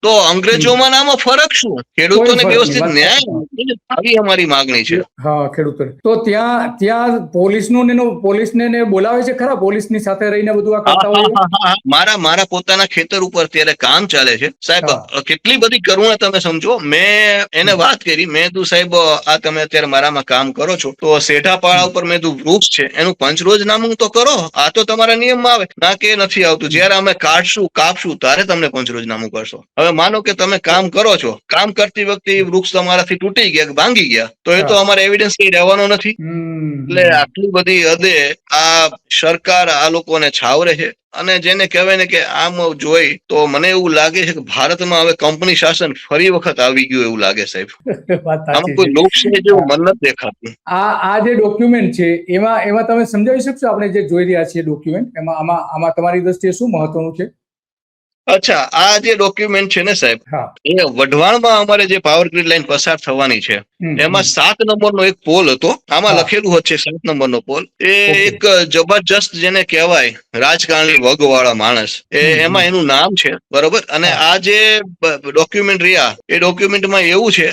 તો અંગ્રેજોમાં ને આમાં ફરક શું? ખેડૂતોને વ્યવસ્થિત ન્યાય આવી અમારી માગણી છે. હા, ખેડૂતો તો ત્યાં પોલીસને બોલાવે છે ખરા? પોલીસની સાથે રહીને બધું આ કરતા હોય? મારા પોતાના ખેતર ઉપર ત્યારે કામ ચાલે છે સાહેબ. કેટલી બધી કરુણા તમે સમજો. મેં એને વાત કરી, મેં તું સાહેબ આ તમે અત્યારે મારામાં કામ કરો છો તો સેઢાપાળા ઉપર મેં તું વૃક્ષ છે એનું પંચરોજનામું તો કરો. આ તો તમારા નિયમમાં આવે ના કે નથી આવતું. જયારે અમે કાપશું ત્યારે તમને પંચરોજનામું કરશો. હવે માનો કે તમે કામ કરો છો, કામ કરતી વખતે વૃક્ષ તમારાથી તૂટી ગયા કે ભાંગી ગયા તો એ તો અમારે એવિડન્સ કઈ રહેવાનો નથી. એટલે આટલી બધી હદે આ સરકાર આ લોકોને છાવરે છે. અને જેને કહેવાય ને કે આમ જોઈ તો મને એવું લાગે છે કે ભારતમાં હવે કંપની શાસન ફરી વખત આવી ગયું એવું લાગે સાહેબ. આમાં કોઈ લોકશાહી જેવું મન નથી દેખાતું. આ જે ડોક્યુમેન્ટ છે એમાં તમે સમજાવી શકશો? આપણે જે જોઈ રહ્યા છીએ ડોક્યુમેન્ટ, આમાં તમારી દ્રષ્ટિએ શું મહત્વનું છે? અચ્છા, આ જે ડોક્યુમેન્ટ છે ને સાહેબ, એ વઢવાણમાં અમારે જે પાવર ગ્રીડ લાઈન પસાર થવાની છે એમાં 7 નંબરનો એક પોલ હતો. આમાં લખેલું છે 7 નંબરનો પોલ. એ એક જબરજસ્ત જેને કહેવાય રાજકારણી વગવાળા માણસ, એમાં એનું નામ છે, બરોબર. અને આ જે ડોક્યુમેન્ટ રહ્યા એ ડોક્યુમેન્ટમાં એવું છે